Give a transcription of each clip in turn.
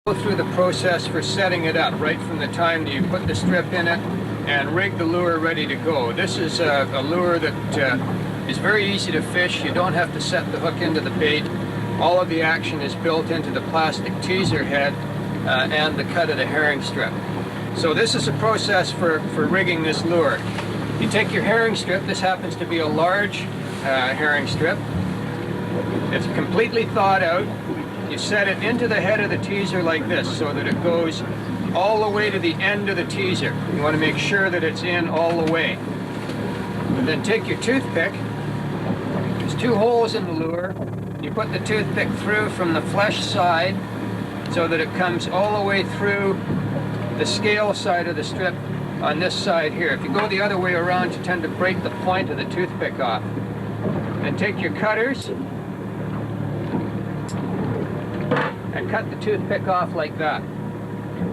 Go through the process for setting it up, right from the time that you put the strip in it and rig the lure ready to go. This is a lure that is very easy to fish. You don't have to set the hook into the bait. All of the action is built into the plastic teaser head and the cut of the herring strip. So this is a process for rigging this lure. You take your herring strip. This happens to be a large herring strip. It's completely thawed out. You set it into the head of the teaser like this so that it goes all the way to the end of the teaser. You want to make sure that it's in all the way. And then take your toothpick. There's 2 holes in the lure. You put the toothpick through from the flesh side so that it comes all the way through the scale side of the strip on this side here. If you go the other way around, you tend to break the point of the toothpick off. And take your cutters and cut the toothpick off like that.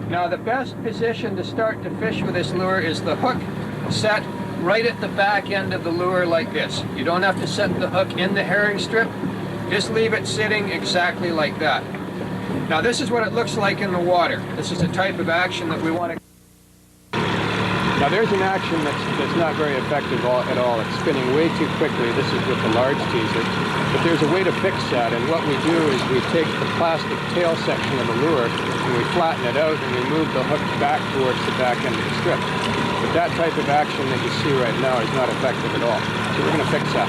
Now the best position to start to fish with this lure is the hook set right at the back end of the lure like this. You don't have to set the hook in the herring strip. Just leave it sitting exactly like that. Now this is what it looks like in the water. This is the type of action that we want to... Now there's an action that's not very effective at all. It's spinning way too quickly. This is with the large teaser. But there's a way to fix that, and what we do is we take the plastic tail section of the lure and we flatten it out and we move the hook back towards the back end of the strip. But that type of action that you see right now is not effective at all. So we're going to fix that.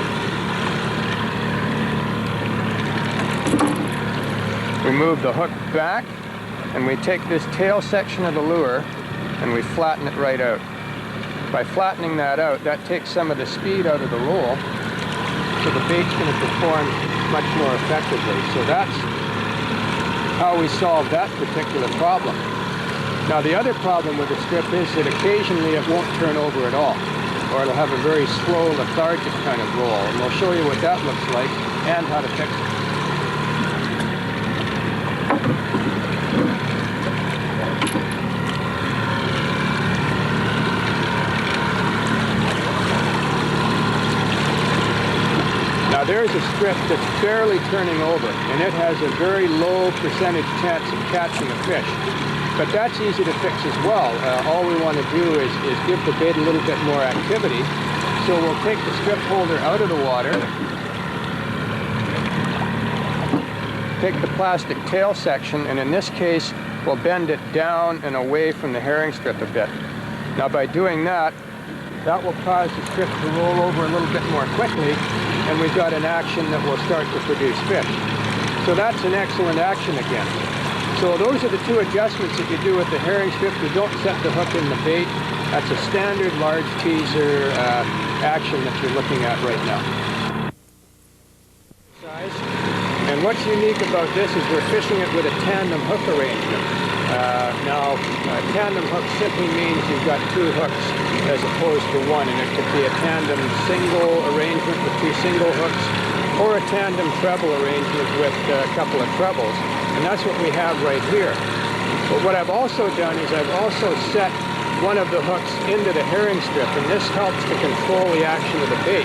We move the hook back and we take this tail section of the lure and we flatten it right out. By flattening that out, that takes some of the speed out of the roll, so the bait's going to perform much more effectively. So that's how we solve that particular problem. Now the other problem with the strip is that occasionally it won't turn over at all, or it'll have a very slow, lethargic kind of roll, and we'll show you what that looks like and how to fix it. Now there's a strip that's barely turning over, and it has a very low percentage chance of catching a fish. But that's easy to fix as well. All we want to do is give the bait a little bit more activity. So we'll take the strip holder out of the water, take the plastic tail section, and in this case, we'll bend it down and away from the herring strip a bit. Now by doing that, that will cause the strip to roll over a little bit more quickly, and we've got an action that will start to produce fish. So that's an excellent action again. So those are the 2 adjustments that you do with the herring strip. You don't set the hook in the bait. That's a standard large teaser action that you're looking at right now. And what's unique about this is we're fishing it with a tandem hook arrangement. Now, tandem hook simply means you've got 2 hooks as opposed to 1, and it could be a tandem single arrangement with 2 single hooks, or a tandem treble arrangement with a couple of trebles, and that's what we have right here. But what I've also done is I've also set one of the hooks into the herring strip, and this helps to control the action of the bait.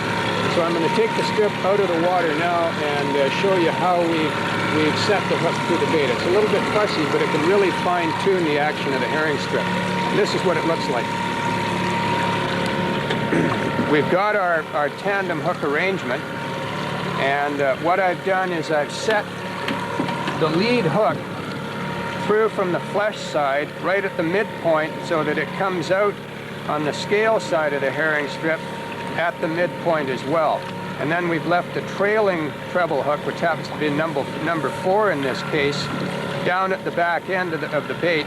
So I'm going to take the strip out of the water now and show you how we've set the hook through the bait. It's a little bit fussy, but it can really fine-tune the action of the herring strip. And this is what it looks like. We've got our tandem hook arrangement, and what I've done is I've set the lead hook through from the flesh side right at the midpoint so that it comes out on the scale side of the herring strip at the midpoint as well. And then we've left a trailing treble hook, which happens to be number 4 in this case, down at the back end of the bait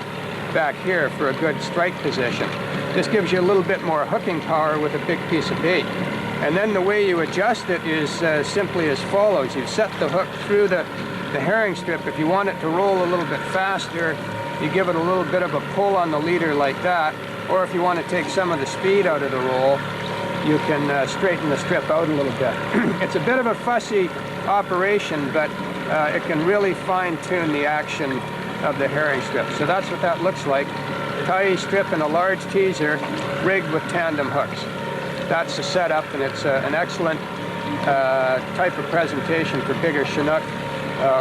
back here for a good strike position. This gives you a little bit more hooking power with a big piece of bait. And then the way you adjust it is simply as follows. You set the hook through the herring strip. If you want it to roll a little bit faster, you give it a little bit of a pull on the leader like that. Or if you want to take some of the speed out of the roll, you can straighten the strip out a little bit. It's a bit of a fussy operation, but it can really fine-tune the action of the herring strip. So that's what that looks like. Tie strip and a large teaser rigged with tandem hooks. That's the setup, and it's an excellent type of presentation for bigger Chinook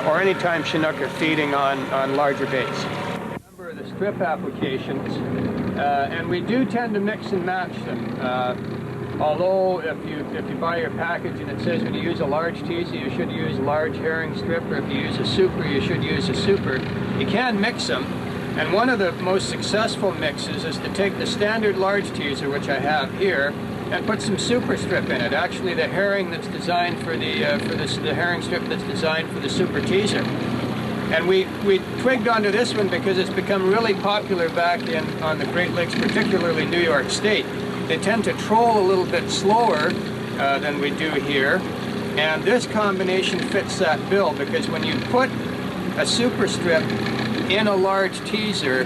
or anytime Chinook are feeding on larger baits. for the strip applications, and we do tend to mix and match them. Although if you buy your package and it says when you use a large teaser you should use large herring strip, or if you use a super you should use a super, you can mix them. And one of the most successful mixes is to take the standard large teaser, which I have here, and put some super strip in it. Actually, the herring that's designed for the herring strip that's designed for the super teaser. And we twigged onto this one because it's become really popular back on the Great Lakes, particularly New York State. They tend to troll a little bit slower than we do here, and this combination fits that bill because when you put a super strip in a large teaser,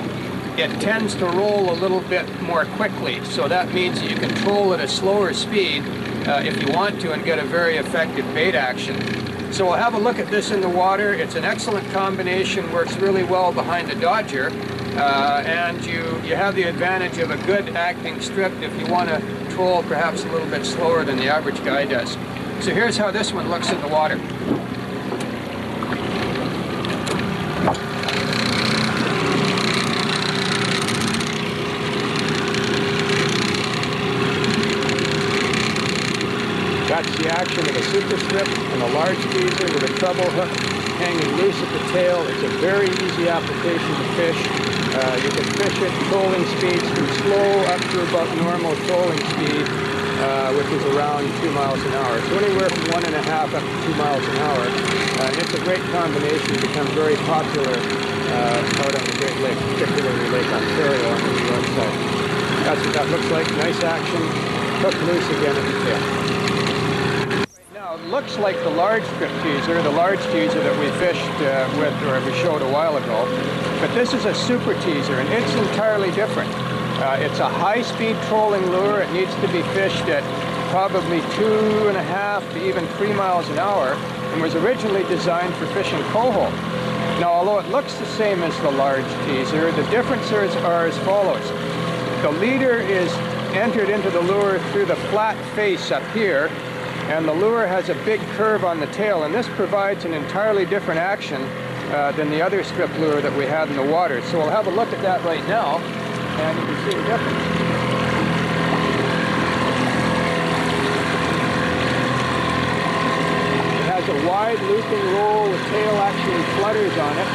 it tends to roll a little bit more quickly. So that means that you can troll at a slower speed if you want to and get a very effective bait action. So we'll have a look at this in the water. It's an excellent combination, works really well behind the Dodger, and you have the advantage of a good acting strip if you want to troll perhaps a little bit slower than the average guy does. So here's how this one looks in the water. That's the action of a super strip and a large teaser with a treble hook hanging loose at the tail. It's a very easy application to fish. You can fish at trolling speeds from slow up to about normal trolling speed, which is around 2 miles an hour. So anywhere from 1.5 up to 2 miles an hour. And it's a great combination, become very popular out on the Great Lakes, particularly Lake Ontario on the New York side. That's what that looks like. Nice action. Hook loose again at the tail. It looks like the large strip teaser, the large teaser that we fished with, or we showed a while ago, but this is a super teaser and it's entirely different. It's a high-speed trolling lure. It needs to be fished at probably 2.5 to even 3 miles an hour and was originally designed for fishing coho. Now, although it looks the same as the large teaser, the differences are as follows. The leader is entered into the lure through the flat face up here, and the lure has a big curve on the tail, and this provides an entirely different action than the other strip lure that we had in the water. So we'll have a look at that right now, and you can see the difference. It has a wide looping roll, the tail actually flutters on it,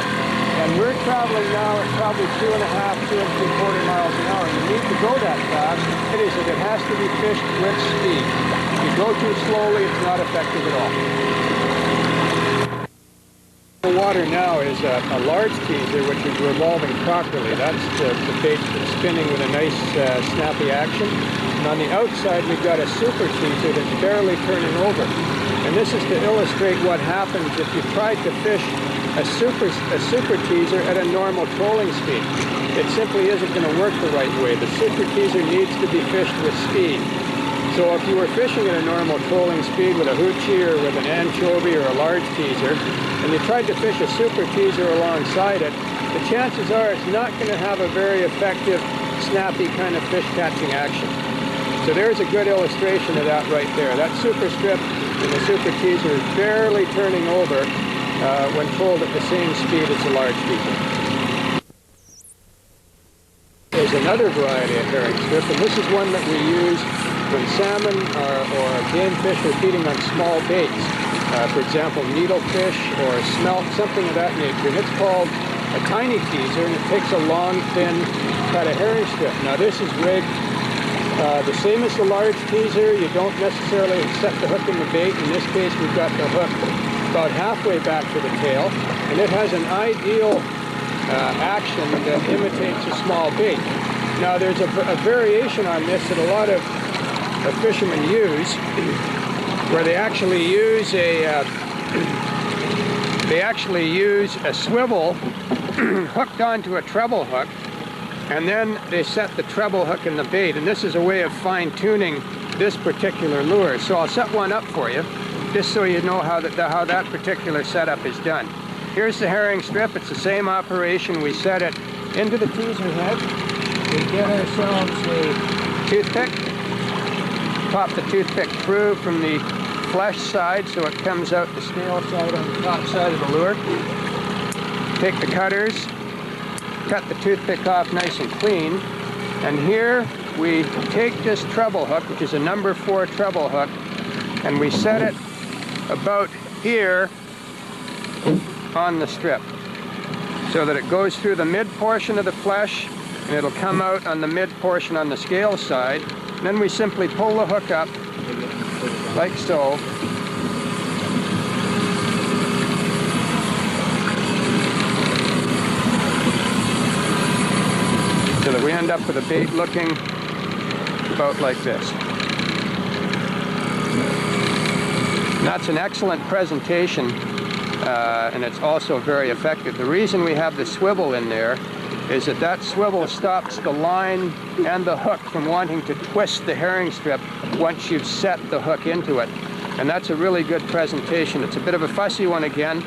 and we're traveling now at probably 2.5, 2.75 miles an hour. You need to go that fast. It is that it has to be fished with speed. If you go too slowly, it's not effective at all. The water now is a large teaser which is revolving properly. That's the bait that's spinning with a nice snappy action. And on the outside we've got a super teaser that's barely turning over. And this is to illustrate what happens if you tried to fish a super teaser at a normal trolling speed. It simply isn't going to work the right way. The super teaser needs to be fished with speed. So if you were fishing at a normal trolling speed with a hoochie or with an anchovy or a large teaser, and you tried to fish a super teaser alongside it, the chances are it's not going to have a very effective, snappy kind of fish catching action. So there's a good illustration of that right there. That super strip and the super teaser is barely turning over when trolled at the same speed as the large teaser. There's another variety of herring strip, and this is one that we use when salmon or game fish are feeding on small baits. For example, needlefish or smelt, something of that nature. And it's called a tiny teaser, and it takes a long, thin cut of herring strip. Now this is rigged the same as the large teaser. You don't necessarily set the hook in the bait. In this case, we've got the hook about halfway back to the tail, and it has an ideal action that imitates a small bait. Now there's a variation on this that a lot of fishermen use, where they actually use a swivel hooked onto a treble hook, and then they set the treble hook in the bait, and this is a way of fine-tuning this particular lure. So I'll set one up for you, just so you know how that particular setup is done. Here's the herring strip. It's the same operation. We set it into the teaser head. We get ourselves a toothpick, pop the toothpick through from the flesh side so it comes out the scale side on the top side of the lure. Take the cutters, cut the toothpick off nice and clean. And here we take this treble hook, which is a number 4 treble hook, and we set it about here on the strip so that it goes through the mid portion of the flesh and it'll come out on the mid portion on the scale side. And then we simply pull the hook up like so. So that we end up with a bait looking about like this. And that's an excellent presentation, and it's also very effective. The reason we have the swivel in there is that that swivel stops the line and the hook from wanting to twist the herring strip once you've set the hook into it. And that's a really good presentation. It's a bit of a fussy one again,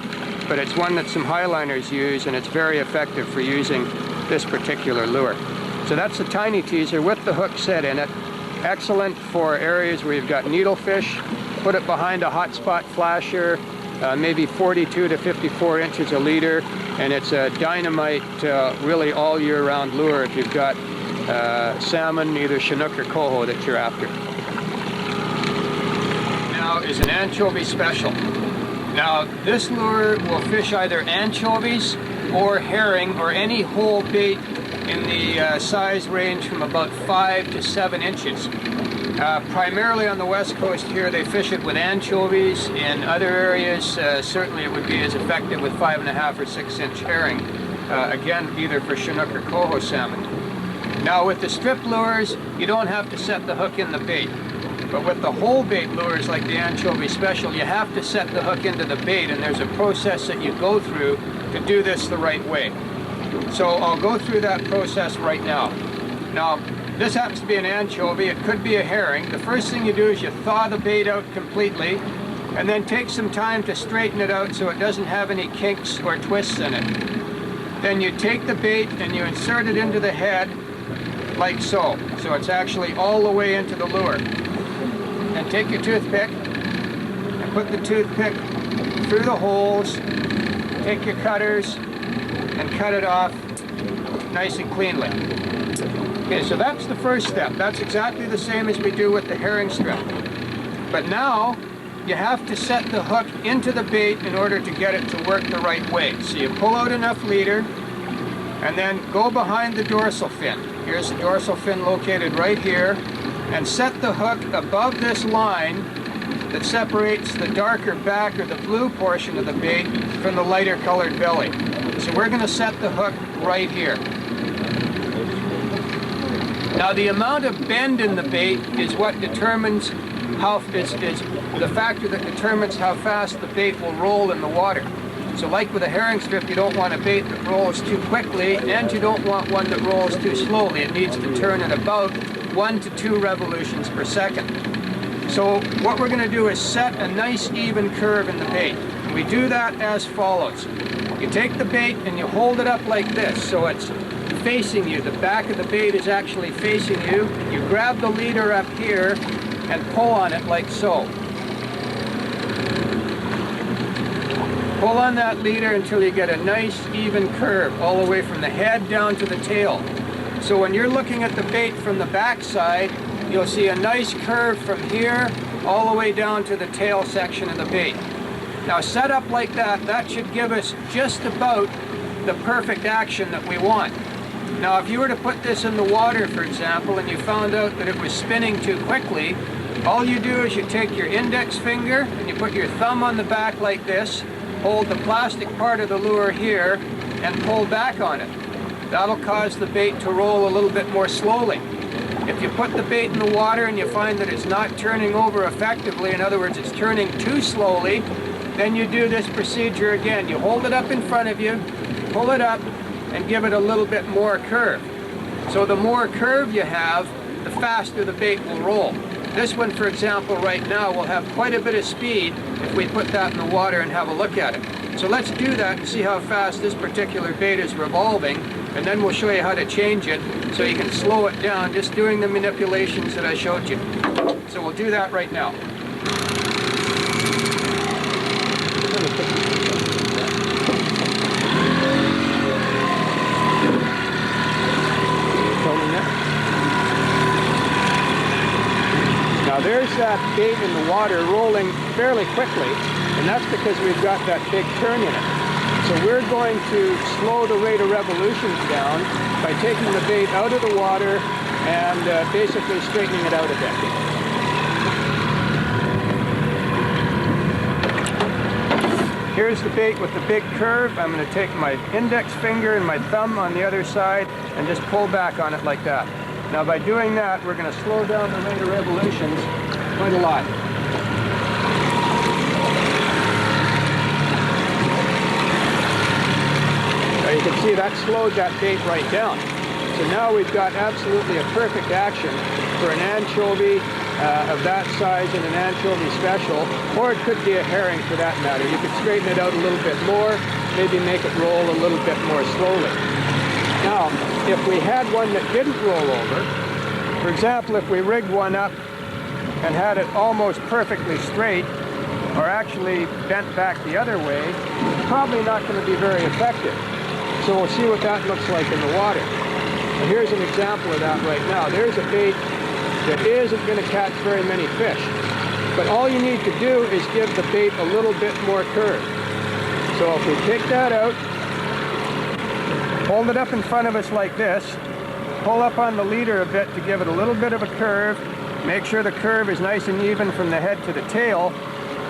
but it's one that some highliners use, and it's very effective for using this particular lure. So that's the tiny teaser with the hook set in it. Excellent for areas where you've got needlefish. Put it behind a hotspot flasher, maybe 42 to 54 inches a leader, and it's a dynamite, really all year round lure if you've got salmon, either Chinook or coho that you're after. Now is an anchovy special. Now this lure will fish either anchovies or herring or any whole bait in the size range from about 5 to 7 inches. Primarily on the west coast here, they fish it with anchovies. In other areas, certainly it would be as effective with 5.5 or 6 inch herring. Again, either for Chinook or coho salmon. Now with the strip lures, you don't have to set the hook in the bait. But with the whole bait lures like the anchovy special, you have to set the hook into the bait, and there's a process that you go through to do this the right way. So I'll go through that process right now. Now, this happens to be an anchovy. It could be a herring. The first thing you do is you thaw the bait out completely and then take some time to straighten it out so it doesn't have any kinks or twists in it. Then you take the bait and you insert it into the head like so. So it's actually all the way into the lure. And take your toothpick and put the toothpick through the holes. Take your cutters and cut it off nice and cleanly. Okay, so that's the first step. That's exactly the same as we do with the herring strip. But now, you have to set the hook into the bait in order to get it to work the right way. So you pull out enough leader, and then go behind the dorsal fin. Here's the dorsal fin located right here, and set the hook above this line that separates the darker back or the blue portion of the bait from the lighter colored belly. So we're going to set the hook right here. Now the amount of bend in the bait is what determines is the factor that determines how fast the bait will roll in the water. So like with a herring strip, you don't want a bait that rolls too quickly, and you don't want one that rolls too slowly. It needs to turn at about 1 to 2 revolutions per second. So what we're going to do is set a nice even curve in the bait. And we do that as follows. You take the bait and you hold it up like this so it's facing you. The back of the bait is actually facing you. You grab the leader up here and pull on it like so. Pull on that leader until you get a nice even curve all the way from the head down to the tail. So when you're looking at the bait from the back side, you'll see a nice curve from here all the way down to the tail section of the bait. Now set up like that, that should give us just about the perfect action that we want. Now if you were to put this in the water, for example, and you found out that it was spinning too quickly, all you do is you take your index finger and you put your thumb on the back like this, hold the plastic part of the lure here, and pull back on it. That'll cause the bait to roll a little bit more slowly. If you put the bait in the water and you find that it's not turning over effectively, in other words, it's turning too slowly, then you do this procedure again. You hold it up in front of you, pull it up, and give it a little bit more curve. So the more curve you have, the faster the bait will roll. This one, for example, right now will have quite a bit of speed if we put that in the water and have a look at it. So let's do that and see how fast this particular bait is revolving, and then we'll show you how to change it so you can slow it down just doing the manipulations that I showed you. So we'll do that right now. that bait in the water rolling fairly quickly, and that's because we've got that big turn in it. So we're going to slow the rate of revolutions down by taking the bait out of the water and basically straightening it out a bit. Here's the bait with the big curve. I'm going to take my index finger and my thumb on the other side and just pull back on it like that. Now by doing that, we're going to slow down the rate of revolutions quite a lot. Now you can see that slowed that bait right down. So now we've got absolutely a perfect action for an anchovy of that size and an anchovy special, or it could be a herring for that matter. You could straighten it out a little bit more, maybe make it roll a little bit more slowly. Now, if we had one that didn't roll over, for example, if we rigged one up and had it almost perfectly straight, or actually bent back the other way, it's probably not going to be very effective. So we'll see what that looks like in the water. And here's an example of that right now. There's a bait that isn't going to catch very many fish. But all you need to do is give the bait a little bit more curve. So if we take that out, hold it up in front of us like this, pull up on the leader a bit to give it a little bit of a curve, make sure the curve is nice and even from the head to the tail,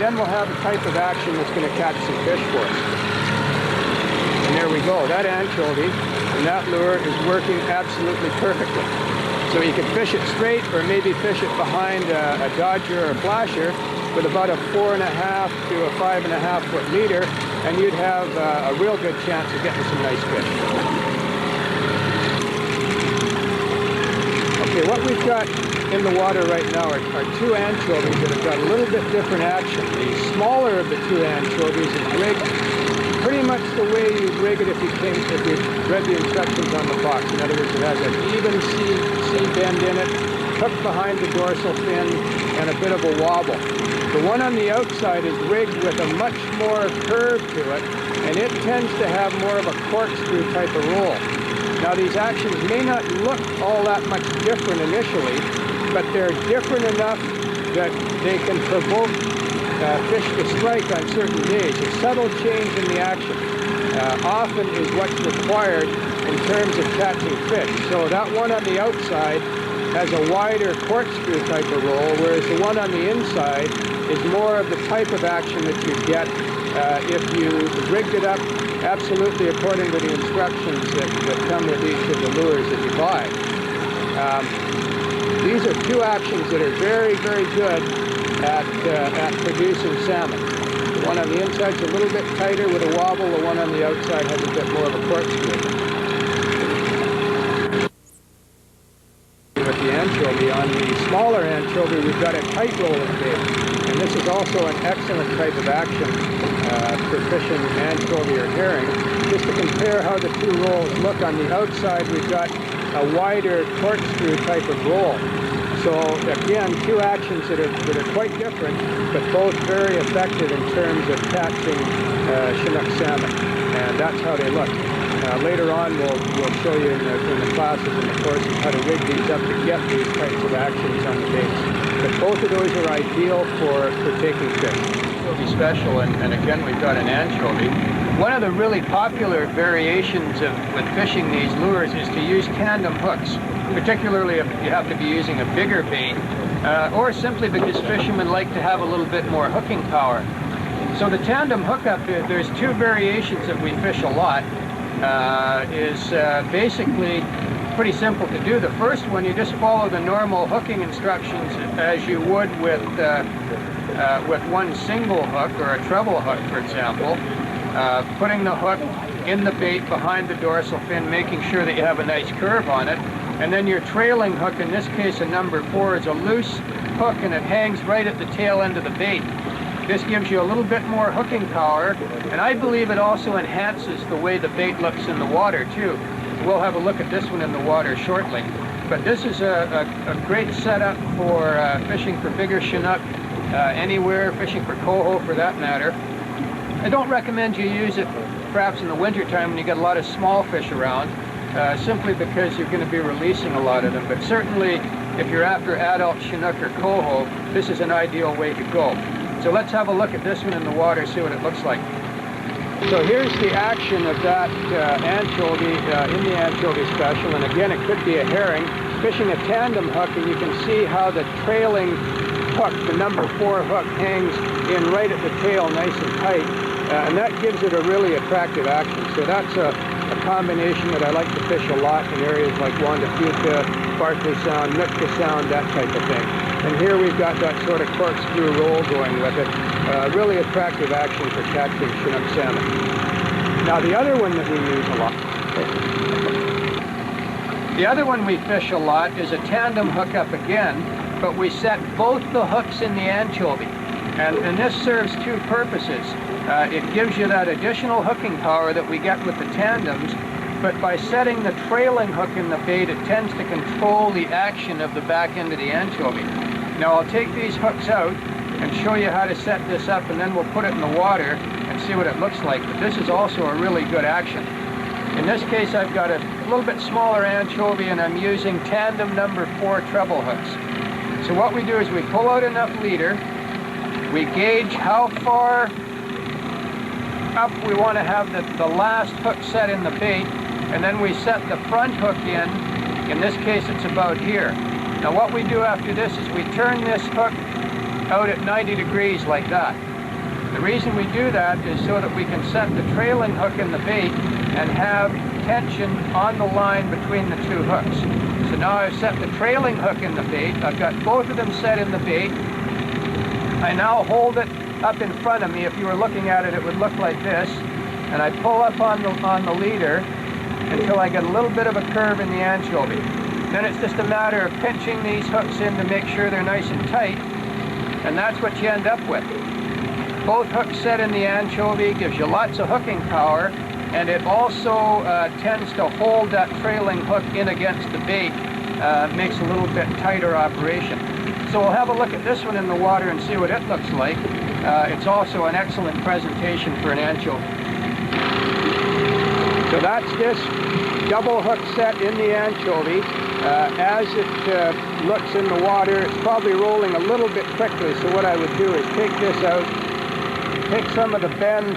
then we'll have a type of action that's going to catch some fish for us. And there we go. That anchovy and that lure is working absolutely perfectly. So you can fish it straight or maybe fish it behind a dodger or a flasher with about a 4.5 to a 5.5 foot leader, and you'd have a real good chance of getting some nice fish. Okay, what we've got in the water right now are two anchovies that have got a little bit different action. The smaller of the two anchovies is rigged pretty much the way you rig it if you read the instructions on the box. In other words, it has an even C bend in it, hooked behind the dorsal fin, and a bit of a wobble. The one on the outside is rigged with a much more curve to it, and it tends to have more of a corkscrew type of roll. Now these actions may not look all that much different initially, but they're different enough that they can provoke fish to strike on certain days. A subtle change in the action often is what's required in terms of catching fish. So that one on the outside has a wider corkscrew type of roll, whereas the one on the inside is more of the type of action that you get if you rigged it up absolutely according to the instructions that come with each of the lures that you buy. These are two actions that are very, very good at producing salmon. The one on the inside is a little bit tighter with a wobble, the one on the outside has a bit more of a corkscrew. With the anchovy, on the smaller anchovy, we've got a tight rolling bait, and this is also an excellent type of action for fishing anchovy or herring. Just to compare how the two rolls look, on the outside we've got a wider corkscrew type of roll. So again, two actions that are quite different, but both very effective in terms of catching Chinook salmon, and that's how they look. Later on, we'll show you in the classes and the courses how to rig these up to get these types of actions on the baits. But both of those are ideal for taking fish. Anchovy special, and again we've got an anchovy. One of the really popular variations with fishing these lures is to use tandem hooks, particularly if you have to be using a bigger bait, or simply because fishermen like to have a little bit more hooking power. So the tandem hookup, there's two variations that we fish a lot. Is basically pretty simple to do. The first one, you just follow the normal hooking instructions as you would with one single hook or a treble hook, for example. Putting the hook in the bait behind the dorsal fin, making sure that you have a nice curve on it, and then your trailing hook, in this case a number 4, is a loose hook and it hangs right at the tail end of the bait. This gives you a little bit more hooking power, and I believe it also enhances the way the bait looks in the water too. We'll have a look at this one in the water shortly. But this is a great setup for fishing for bigger Chinook, anywhere, fishing for coho for that matter. I don't recommend you use it perhaps in the winter time when you get a lot of small fish around. simply because you're going to be releasing a lot of them. But certainly, if you're after adult Chinook or coho, this is an ideal way to go. So let's have a look at this one in the water, see what it looks like. So here's the action of that anchovy in the anchovy special, and again it could be a herring, fishing a tandem hook, and you can see how the trailing hook, the number 4 hook, hangs in right at the tail nice and tight, and that gives it a really attractive action. So that's a combination that I like to fish a lot in areas like Juan de Fuca, Barkley Sound, Nootka Sound, that type of thing. And here we've got that sort of corkscrew roll going with it. Really attractive action for catching Chinook salmon. Now the other one that we use a lot, the other one we fish a lot is a tandem hookup again, but we set both the hooks in the anchovy. And this serves 2 purposes. It gives you that additional hooking power that we get with the tandems, but by setting the trailing hook in the bait, it tends to control the action of the back end of the anchovy. Now I'll take these hooks out and show you how to set this up, and then we'll put it in the water and see what it looks like. But this is also a really good action. In this case, I've got a little bit smaller anchovy, and I'm using tandem number 4 treble hooks. So what we do is we pull out enough leader, we gauge how far up we want to have the last hook set in the bait, and then we set the front hook in. In this case, it's about here. Now what we do after this is we turn this hook out at 90 degrees like that. The reason we do that is so that we can set the trailing hook in the bait and have tension on the line between the 2 hooks. So now I've set the trailing hook in the bait. I've got both of them set in the bait. I now hold it up in front of me. If you were looking at it, it would look like this. And I pull up on the leader until I get a little bit of a curve in the anchovy. Then it's just a matter of pinching these hooks in to make sure they're nice and tight. And that's what you end up with. Both hooks set in the anchovy gives you lots of hooking power, and it also tends to hold that trailing hook in against the bait. Makes a little bit tighter operation. So we'll have a look at this one in the water and see what it looks like. It's also an excellent presentation for an anchovy. So that's this double hook set in the anchovy. As it looks in the water, it's probably rolling a little bit quickly, so what I would do is take this out, take some of the bend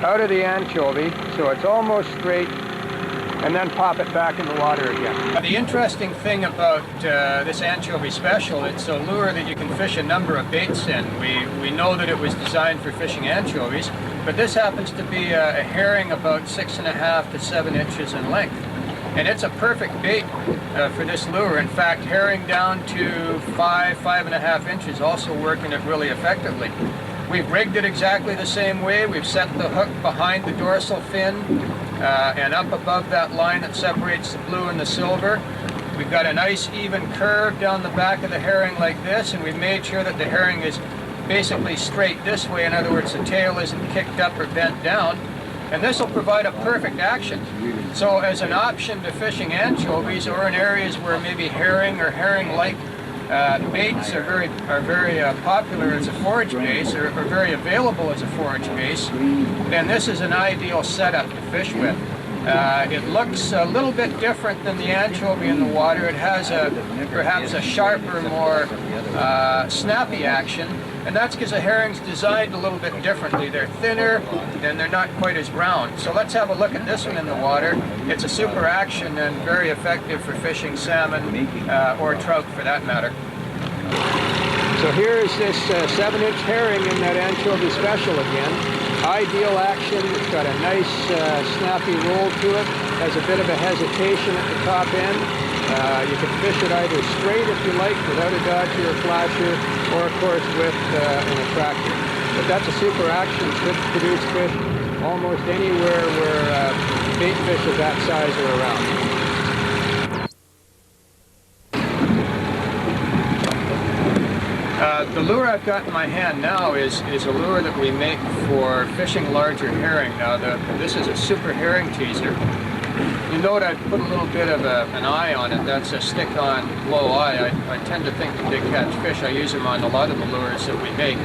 out of the anchovy so it's almost straight, and then pop it back in the water again. Now, the interesting thing about this anchovy special, it's a lure that you can fish a number of baits in. We know that it was designed for fishing anchovies, but this happens to be a herring about 6.5 to 7 inches in length. And it's a perfect bait for this lure. In fact, herring down to 5.5 inches also working it really effectively. We've rigged it exactly the same way. We've set the hook behind the dorsal fin and up above that line that separates the blue and the silver. We've got a nice even curve down the back of the herring like this, and we've made sure that the herring is basically straight this way. In other words, the tail isn't kicked up or bent down. And this will provide a perfect action. So as an option to fishing anchovies, or in areas where maybe herring or herring-like baits are very popular as a forage base, or very available as a forage base, then this is an ideal setup to fish with. It looks a little bit different than the anchovy in the water. It has perhaps a sharper, more snappy action, and that's because the herring's designed a little bit differently. They're thinner and they're not quite as round. So let's have a look at this one in the water. It's a super action and very effective for fishing salmon or trout for that matter. So here's this 7-inch herring in that anchovy special again. Ideal action. It's got a nice snappy roll to it. Has a bit of a hesitation at the top end. You can fish it either straight if you like, without a dodger or flasher, or of course with an attractor. But that's a super action. Could produce fish almost anywhere where bait fish of that size are around. The lure I've got in my hand now is a lure that we make for fishing larger herring. Now this is a super herring teaser. You note I put a little bit of an eye on it. That's a stick-on blow eye. I tend to think that they catch fish. I use them on a lot of the lures that we make.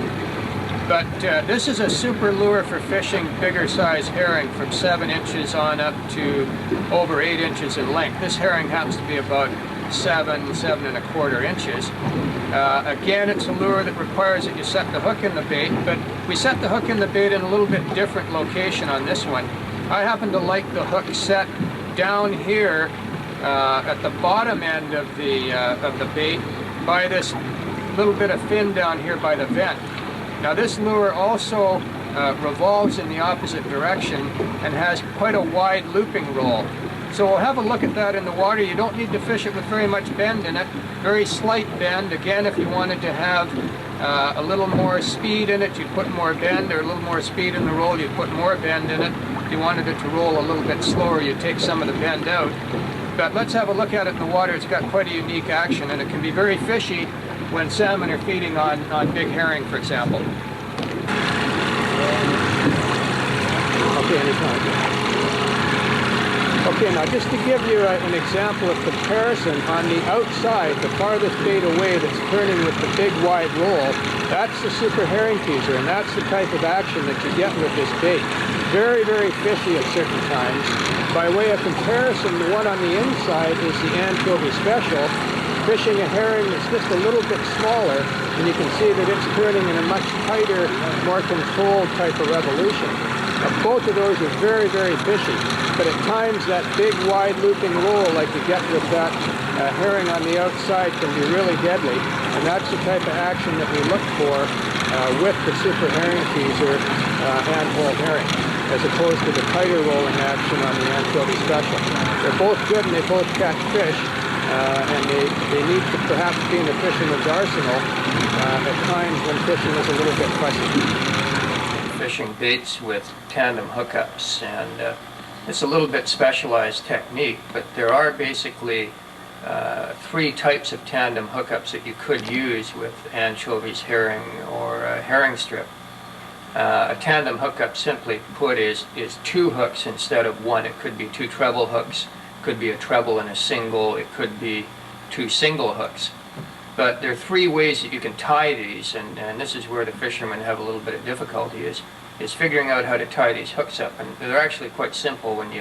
But this is a super lure for fishing bigger size herring from 7 inches on up to over 8 inches in length. This herring happens to be about 7.25 inches. Again, it's a lure that requires that you set the hook in the bait, but we set the hook in the bait in a little bit different location on this one. I happen to like the hook set down here at the bottom end of the bait by this little bit of fin down here by the vent. Now this lure also revolves in the opposite direction and has quite a wide looping roll. So we'll have a look at that in the water. You don't need to fish it with very much bend in it. Very slight bend. Again, if you wanted to have a little more speed in it, you'd put more bend, or a little more speed in the roll, you'd put more bend in it. If you wanted it to roll a little bit slower, you'd take some of the bend out. But let's have a look at it in the water. It's got quite a unique action, and it can be very fishy when salmon are feeding on big herring, for example. Okay, anytime. Okay, now just to give you an example of comparison, on the outside, the farthest bait away that's turning with the big wide roll, that's the super herring teaser, and that's the type of action that you get with this bait. Very, very fishy at certain times. By way of comparison, the one on the inside is the Anchovy Special, fishing a herring that's just a little bit smaller, and you can see that it's turning in a much tighter, more controlled type of revolution. Now, both of those are very, very fishy, but at times that big wide looping roll like you get with that herring on the outside can be really deadly, and that's the type of action that we look for with the super herring teaser and whole herring, as opposed to the tighter rolling action on the Anchovy Special. They're both good and they both catch fish, and they need to perhaps be in the fisherman's arsenal at times when fishing is a little bit fussy. Fishing baits with tandem hookups, and it's a little bit specialized technique, but there are basically 3 types of tandem hookups that you could use with anchovies, herring, or herring strip. A tandem hookup, simply put, is 2 hooks instead of 1. It could be 2 treble hooks, could be a treble and a single, it could be 2 single hooks. But there are 3 ways that you can tie these, and this is where the fishermen have a little bit of difficulty, is figuring out how to tie these hooks up. And they're actually quite simple when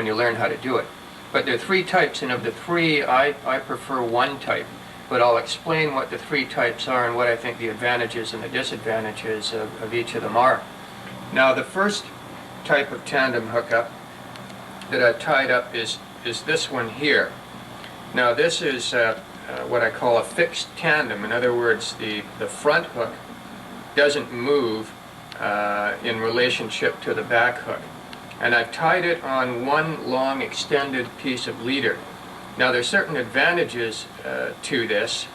you learn how to do it. But there are 3 types, and of the 3, I prefer 1 type. But I'll explain what the 3 types are and what I think the advantages and the disadvantages of each of them are. Now, the first type of tandem hookup that I've tied up is this one here. Now, this is what I call a fixed tandem. In other words, the front hook doesn't move in relationship to the back hook. And I've tied it on one long extended piece of leader. Now, there's certain advantages to this.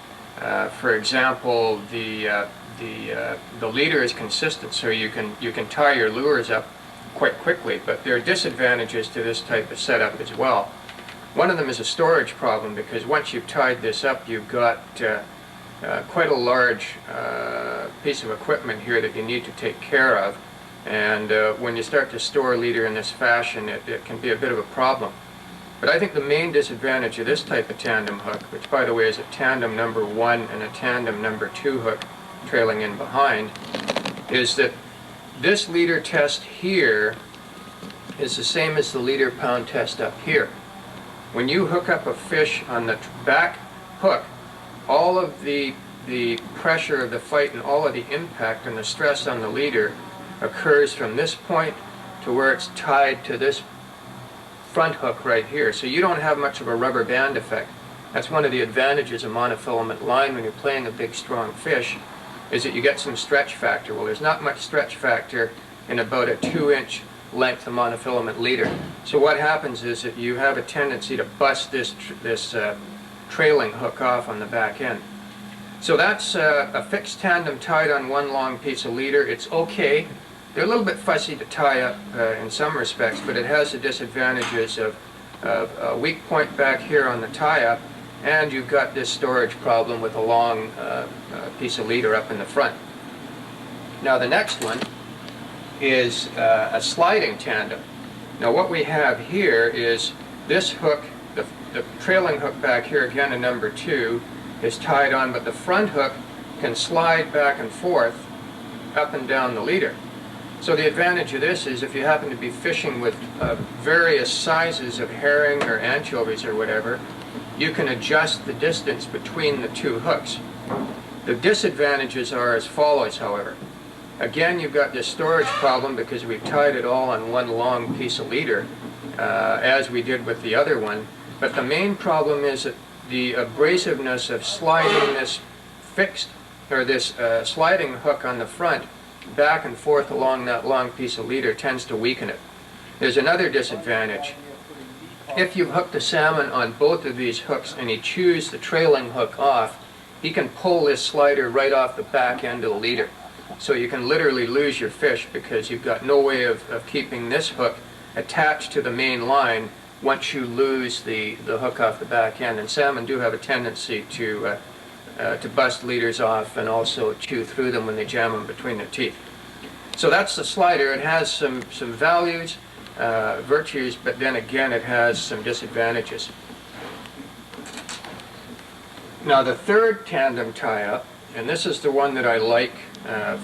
For example, the leader is consistent, so you can tie your lures up quite quickly, but there are disadvantages to this type of setup as well. One of them is a storage problem, because once you've tied this up, you've got quite a large piece of equipment here that you need to take care of, and when you start to store a leader in this fashion, it can be a bit of a problem. But I think the main disadvantage of this type of tandem hook, which by the way is a tandem number 1 and a tandem number 2 hook trailing in behind, is that this leader test here is the same as the leader pound test up here. When you hook up a fish on the back hook, all of the pressure of the fight and all of the impact and the stress on the leader occurs from this point to where it's tied to this front hook right here. So you don't have much of a rubber band effect. That's one of the advantages of monofilament line when you're playing a big strong fish, is that you get some stretch factor. Well, there's not much stretch factor in about a 2-inch length of monofilament leader. So what happens is that you have a tendency to bust this trailing hook off on the back end. So that's a fixed tandem tied on one long piece of leader. It's okay. They're a little bit fussy to tie up in some respects, but it has the disadvantages of a weak point back here on the tie-up, and you've got this storage problem with a long piece of leader up in the front. Now the next one is a sliding tandem. Now what we have here is this hook, the trailing hook back here, again a number 2, is tied on, but the front hook can slide back and forth up and down the leader. So the advantage of this is if you happen to be fishing with various sizes of herring or anchovies or whatever, you can adjust the distance between the two hooks. The disadvantages are as follows, however. Again, you've got this storage problem because we've tied it all on one long piece of leader, as we did with the other one. But the main problem is that the abrasiveness of sliding this fixed, or this sliding hook on the front back and forth along that long piece of leader tends to weaken it. There's another disadvantage. If you've hooked a salmon on both of these hooks and you choose the trailing hook off, he can pull this slider right off the back end of the leader. So you can literally lose your fish because you've got no way of keeping this hook attached to the main line once you lose the hook off the back end. And salmon do have a tendency to bust leaders off and also chew through them when they jam them between their teeth. So that's the slider. It has some values, virtues, but then again it has some disadvantages. Now the third tandem tie-up, and this is the one that I like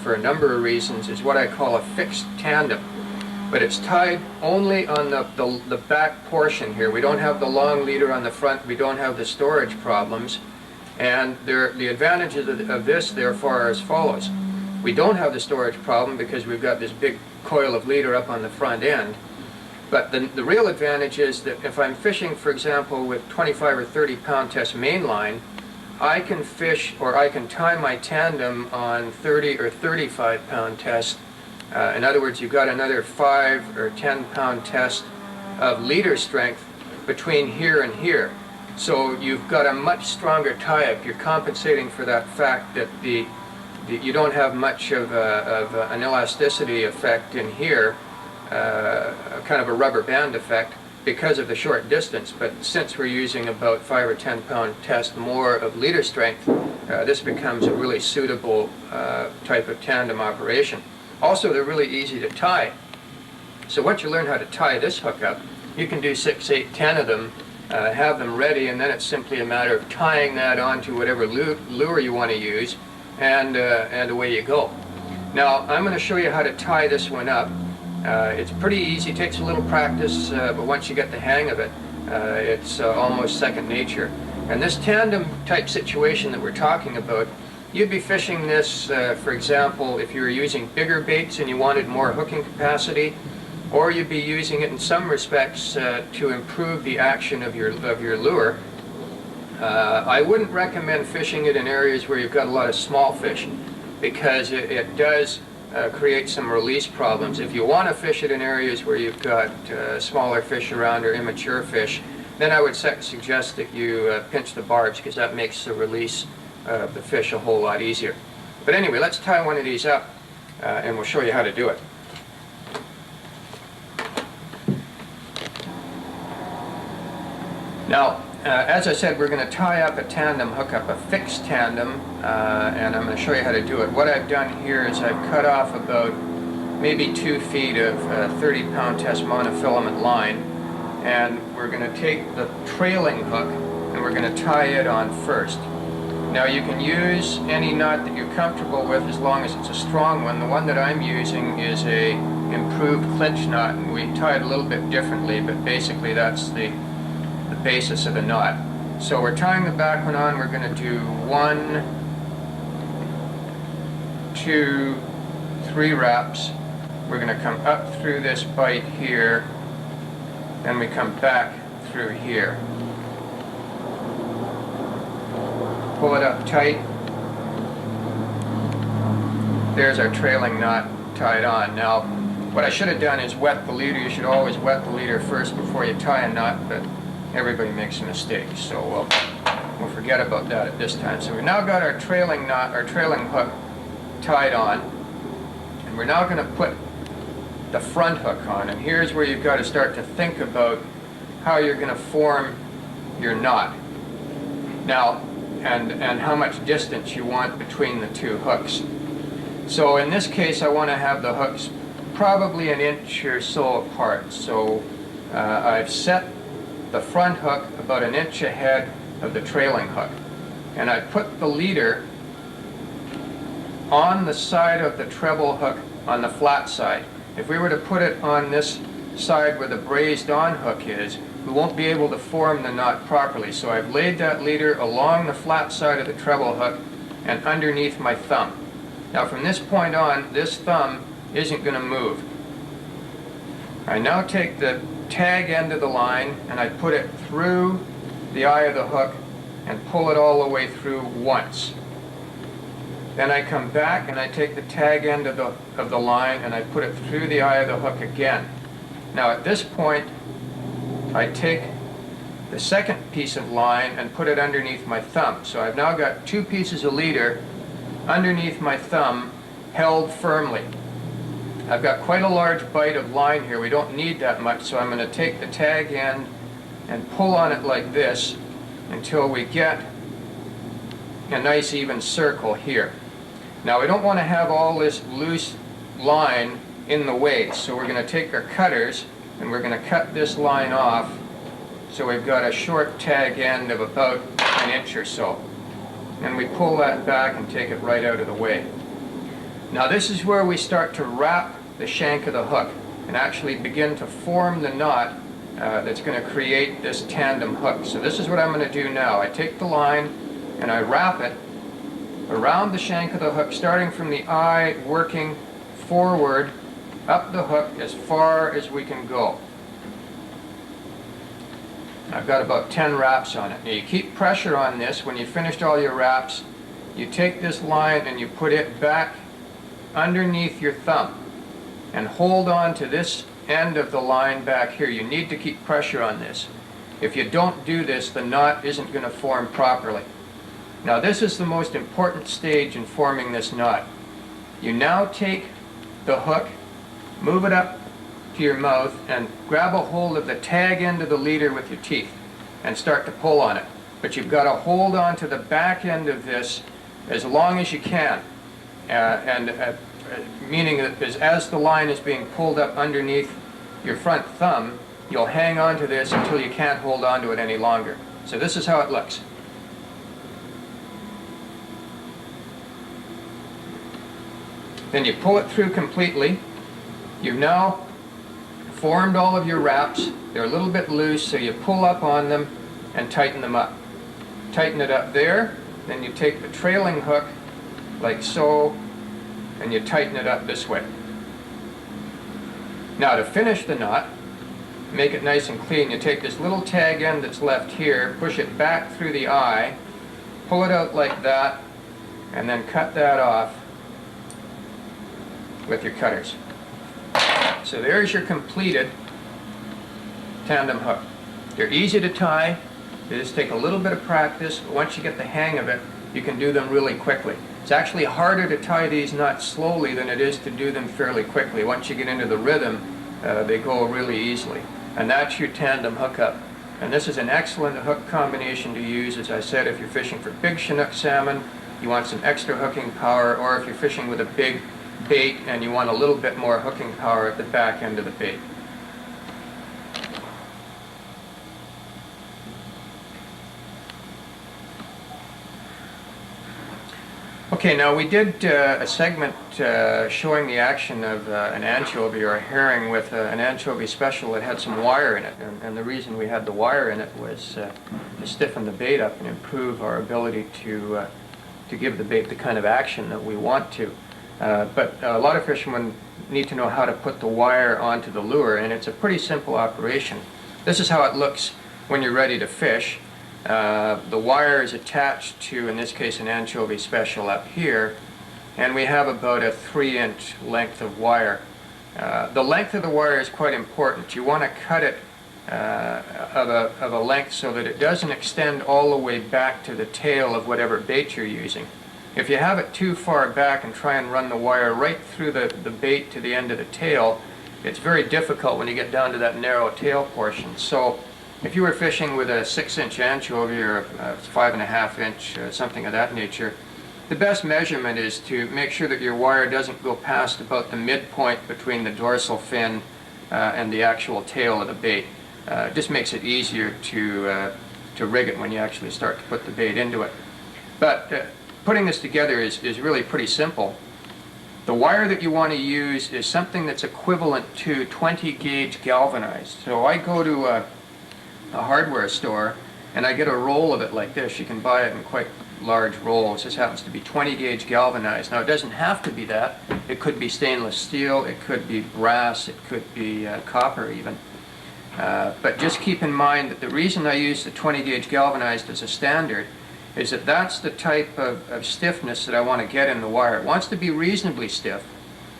for a number of reasons, is what I call a fixed tandem. But it's tied only on the back portion here. We don't have the long leader on the front. We don't have the storage problems. And the advantages of this, therefore, are as follows. We don't have the storage problem because we've got this big coil of leader up on the front end. But the real advantage is that if I'm fishing, for example, with 25 or 30 pound test mainline, I can fish, or I can tie my tandem on 30 or 35 pound test. In other words, you've got another 5 or 10 pound test of leader strength between here and here. So you've got a much stronger tie-up. You're compensating for that fact that you don't have much of an elasticity effect in here, kind of a rubber band effect because of the short distance. But since we're using about 5 or 10 pound test more of leader strength, this becomes a really suitable type of tandem operation. Also, they're really easy to tie. So once you learn how to tie this hook up, you can do 6, 8, 10 of them, have them ready, and then it's simply a matter of tying that onto whatever lure you want to use, and away you go. Now, I'm going to show you how to tie this one up. It's pretty easy, takes a little practice, but once you get the hang of it, it's almost second nature. And this tandem type situation that we're talking about, you'd be fishing this, for example, if you were using bigger baits and you wanted more hooking capacity, or you'd be using it in some respects to improve the action of your lure. I wouldn't recommend fishing it in areas where you've got a lot of small fish, because it does create some release problems. If you want to fish it in areas where you've got smaller fish around or immature fish, then I would suggest that you pinch the barbs, because that makes the release of the fish a whole lot easier. But anyway, let's tie one of these up and we'll show you how to do it. Now, as I said, we're going to tie up a tandem hookup, a fixed tandem, and I'm going to show you how to do it. What I've done here is I've cut off about maybe 2 feet of 30 pound test monofilament line, and we're going to take the trailing hook and we're going to tie it on first. Now you can use any knot that you're comfortable with as long as it's a strong one. The one that I'm using is a improved clinch knot, and we tie it a little bit differently, but basically that's the basis of the knot. So we're tying the back one on. We're going to do 1, 2, 3 wraps. We're going to come up through this bite here, then we come back through here. Pull it up tight. There's our trailing knot tied on. Now, what I should have done is wet the leader. You should always wet the leader first before you tie a knot, but everybody makes a mistake, so we'll forget about that at this time. So we've now got our trailing knot, our trailing hook tied on, and we're now going to put the front hook on. And here's where you've got to start to think about how you're going to form your knot. Now, and how much distance you want between the two hooks. So in this case, I want to have the hooks probably 1 inch or so apart. So I've set the front hook about 1 inch ahead of the trailing hook, and I put the leader on the side of the treble hook on the flat side. If we were to put it on this side where the brazed on hook is, we won't be able to form the knot properly. So I've laid that leader along the flat side of the treble hook and underneath my thumb. Now from this point on, this thumb isn't going to move. I now take the tag end of the line and I put it through the eye of the hook and pull it all the way through once. Then I come back and I take the tag end of the line and I put it through the eye of the hook again. Now at this point, I take the second piece of line and put it underneath my thumb. So I've now got two pieces of leader underneath my thumb held firmly. I've got quite a large bite of line here. We don't need that much, so I'm going to take the tag end and pull on it like this until we get a nice even circle here. Now we don't want to have all this loose line in the way, so we're going to take our cutters and we're going to cut this line off so we've got a short tag end of about an inch or so. And we pull that back and take it right out of the way. Now this is where we start to wrap the shank of the hook and actually begin to form the knot that's going to create this tandem hook. So this is what I'm going to do now. I take the line and I wrap it around the shank of the hook, starting from the eye, working forward up the hook as far as we can go. I've got about 10 wraps on it. Now you keep pressure on this. When you've finished all your wraps, you take this line and you put it back underneath your thumb and hold on to this end of the line back here. You need to keep pressure on this. If you don't do this, the knot isn't going to form properly. Now this is the most important stage in forming this knot. You now take the hook, move it up to your mouth and grab a hold of the tag end of the leader with your teeth and start to pull on it. But you've got to hold on to the back end of this as long as you can. Meaning that as the line is being pulled up underneath your front thumb, you'll hang on to this until you can't hold on to it any longer. So this is how it looks. Then you pull it through completely. You've now formed all of your wraps. They're a little bit loose, so you pull up on them and tighten them up. Tighten it up there, then you take the trailing hook like so and you tighten it up this way. Now to finish the knot, make it nice and clean, you take this little tag end that's left here, push it back through the eye, pull it out like that, and then cut that off with your cutters. So there's your completed tandem hook. They're easy to tie. They just take a little bit of practice, but once you get the hang of it, you can do them really quickly. It's actually harder to tie these knots slowly than it is to do them fairly quickly. Once you get into the rhythm, they go really easily. And that's your tandem hookup. And this is an excellent hook combination to use, as I said, if you're fishing for big Chinook salmon, you want some extra hooking power, or if you're fishing with a big bait and you want a little bit more hooking power at the back end of the bait. Okay, now we did a segment showing the action of an anchovy or a herring with an anchovy special that had some wire in it, and the reason we had the wire in it was to stiffen the bait up and improve our ability to give the bait the kind of action that we want to. But a lot of fishermen need to know how to put the wire onto the lure, and it's a pretty simple operation. This is how it looks when you're ready to fish. The wire is attached to, in this case, an anchovy special up here, and we have about a 3-inch length of wire. The length of the wire is quite important. You want to cut it of a length so that it doesn't extend all the way back to the tail of whatever bait you're using. If you have it too far back and try and run the wire right through the bait to the end of the tail, it's very difficult when you get down to that narrow tail portion. So if you were fishing with a 6-inch anchovy or a 5.5-inch, something of that nature, the best measurement is to make sure that your wire doesn't go past about the midpoint between the dorsal fin and the actual tail of the bait. It just makes it easier to rig it when you actually start to put the bait into it. But putting this together is really pretty simple. The wire that you want to use is something that's equivalent to 20 gauge galvanized. So I go to a hardware store and I get a roll of it like this. You can buy it in quite large rolls. This happens to be 20 gauge galvanized. Now it doesn't have to be that. It could be stainless steel, it could be brass, it could be copper even. But just keep in mind that the reason I use the 20 gauge galvanized as a standard is that that's the type of stiffness that I want to get in the wire. It wants to be reasonably stiff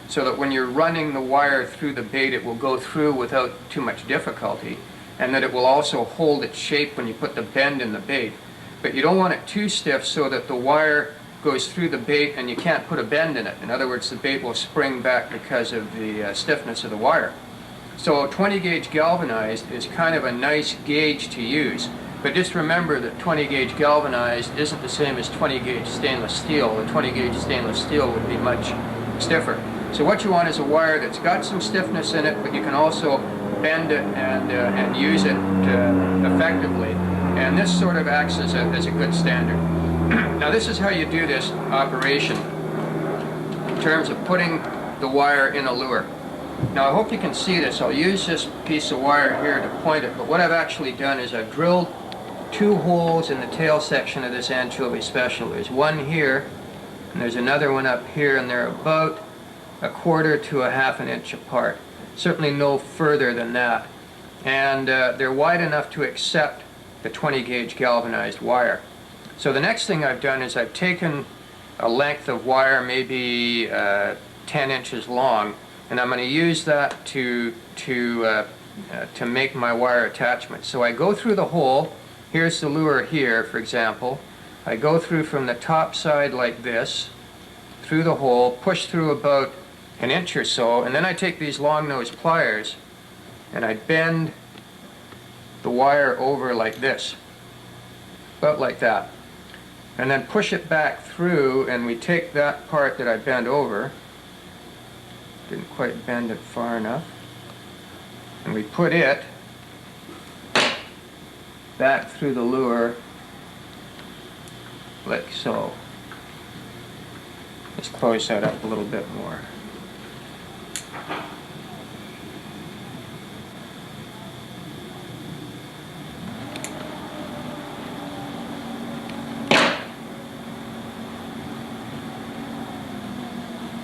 so that when you're running the wire through the bait it will go through without too much difficulty, and that it will also hold its shape when you put the bend in the bait. But you don't want it too stiff so that the wire goes through the bait and you can't put a bend in it. In other words, the bait will spring back because of the stiffness of the wire. So 20 gauge galvanized is kind of a nice gauge to use. But just remember that 20 gauge galvanized isn't the same as 20 gauge stainless steel. The 20 gauge stainless steel would be much stiffer. So what you want is a wire that's got some stiffness in it, but you can also bend it and use it effectively. And this sort of acts as a good standard. Now this is how you do this operation in terms of putting the wire in a lure. Now I hope you can see this. I'll use this piece of wire here to point it, but what I've actually done is I've drilled 2 holes in the tail section of this anchovy special. There's one here, and there's another one up here, and they're about 1/4 to 1/2 inch apart. Certainly no further than that. And they're wide enough to accept the 20 gauge galvanized wire. So the next thing I've done is I've taken a length of wire, maybe 10 inches long, and I'm going to use that to make my wire attachment. So I go through the hole. Here's the lure here, for example. I go through from the top side like this, through the hole, push through about 1 inch or so, and then I take these long nose pliers and I bend the wire over like this, about like that, and then push it back through, and we take that part that I bent over, didn't quite bend it far enough, and we put it back through the lure like so. Let's close that up a little bit more.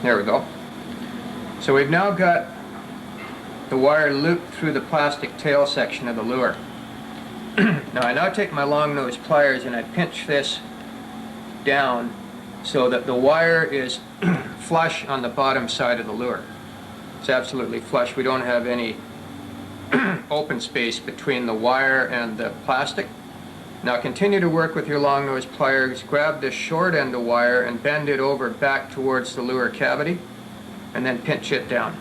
There we go. So we've now got the wire looped through the plastic tail section of the lure. Now I take my long nose pliers and I pinch this down so that the wire is flush on the bottom side of the lure. It's absolutely flush. We don't have any open space between the wire and the plastic. Now continue to work with your long nose pliers. Grab this short end of wire and bend it over back towards the lure cavity, and then pinch it down.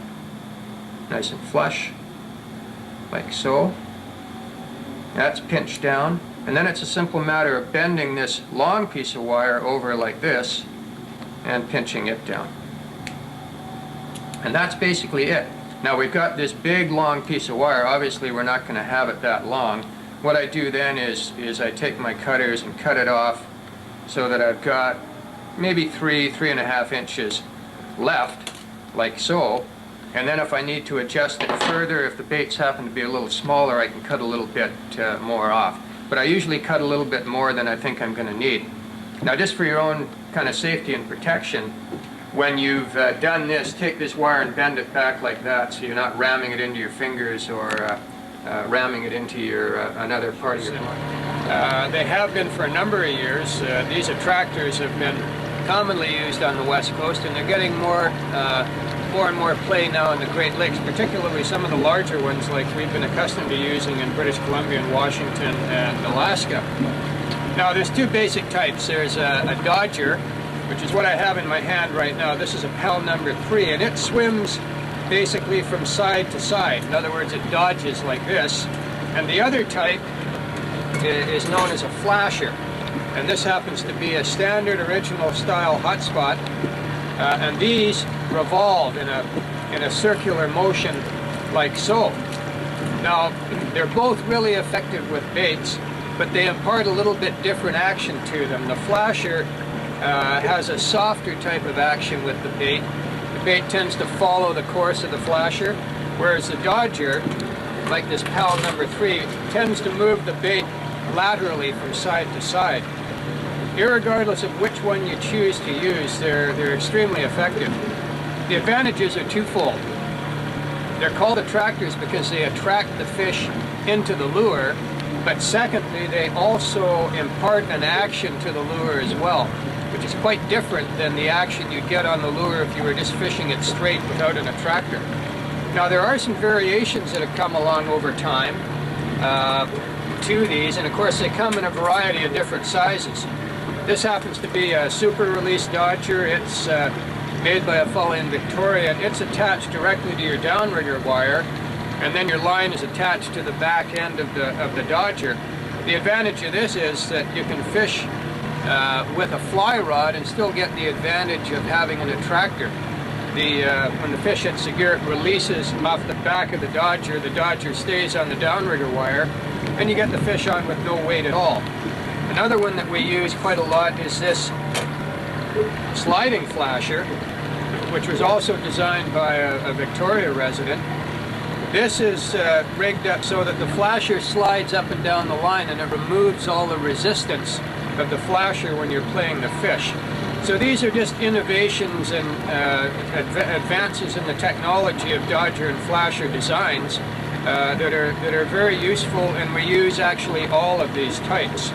Nice and flush, like so. That's pinched down, and then it's a simple matter of bending this long piece of wire over like this and pinching it down. And that's basically it. Now we've got this big long piece of wire. Obviously we're not going to have it that long. What I do then is I take my cutters and cut it off so that I've got maybe 3.5 inches left, like so. And then if I need to adjust it further, if the baits happen to be a little smaller, I can cut a little bit more off. But I usually cut a little bit more than I think I'm going to need. Now just for your own kind of safety and protection, when you've done this, take this wire and bend it back like that so you're not ramming it into your fingers or ramming it into your another part of your body. They have been for a number of years. These attractors have been commonly used on the West Coast, and they're getting more and more play now in the Great Lakes, particularly some of the larger ones like we've been accustomed to using in British Columbia and Washington and Alaska. Now there's 2 basic types. There's a Dodger, which is what I have in my hand right now. This is a PAL number 3, and it swims basically from side to side. In other words, it dodges like this. And the other type is known as a flasher, and this happens to be a standard original style hotspot, and these revolve in a circular motion like so. Now they're both really effective with baits, but they impart a little bit different action to them. The flasher has a softer type of action with the bait. The bait tends to follow the course of the flasher, whereas the Dodger, like this pal number 3, tends to move the bait laterally from side to side. Irregardless of which one you choose to use, they're extremely effective. The advantages are twofold. They're called attractors because they attract the fish into the lure, but secondly, they also impart an action to the lure as well, which is quite different than the action you'd get on the lure if you were just fishing it straight without an attractor. Now, there are some variations that have come along over time to these, and of course they come in a variety of different sizes. This happens to be a super release Dodger. It's made by a fellow in Victoria, and it's attached directly to your downrigger wire, and then your line is attached to the back end of the Dodger. The advantage of this is that you can fish with a fly rod and still get the advantage of having an attractor. When the fish hits the gear, it releases off the back of the Dodger stays on the downrigger wire, and you get the fish on with no weight at all. Another one that we use quite a lot is this sliding flasher, which was also designed by a Victoria resident. This is rigged up so that the flasher slides up and down the line, and it removes all the resistance of the flasher when you're playing the fish. So these are just innovations and advances in the technology of Dodger and flasher designs that are very useful, and we use actually all of these types.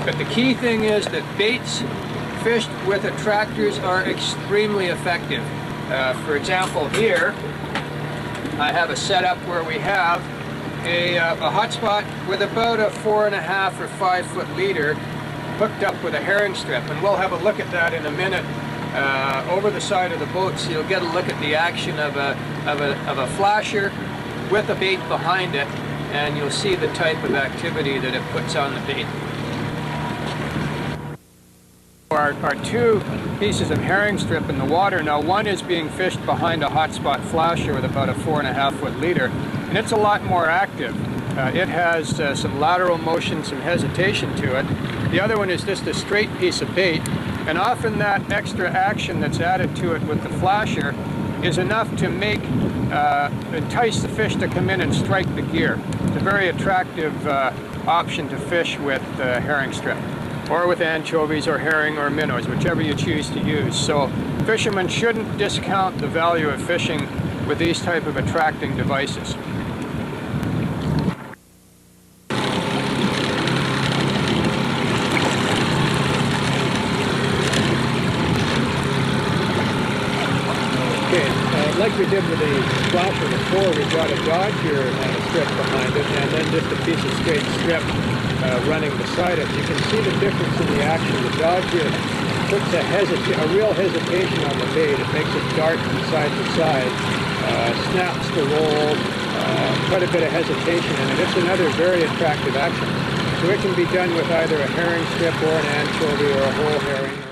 But the key thing is that baits fished with attractors are extremely effective. For example, here I have a setup where we have a hotspot with about a 4.5 or 5 foot leader hooked up with a herring strip, and we'll have a look at that in a minute over the side of the boat, so you'll get a look at the action of a flasher with a bait behind it, and you'll see the type of activity that it puts on the bait. Our 2 pieces of herring strip in the water now, one is being fished behind a hotspot flasher with about a 4.5 foot leader, and it's a lot more active. It has some lateral motion, some hesitation to it. The other one is just a straight piece of bait, and often that extra action that's added to it with the flasher is enough to entice the fish to come in and strike the gear. It's a very attractive option to fish with herring strip, or with anchovies or herring or minnows, whichever you choose to use. So fishermen shouldn't discount the value of fishing with these type of attracting devices. Like we did with the flasher before, we've got a Dodger strip behind it, and then just a piece of straight strip running beside it. You can see the difference in the action. The Dodger puts a real hesitation on the bait. It makes it dart from side to side, snaps the roll, quite a bit of hesitation in it. It's another very attractive action. So it can be done with either a herring strip or an anchovy or a whole herring.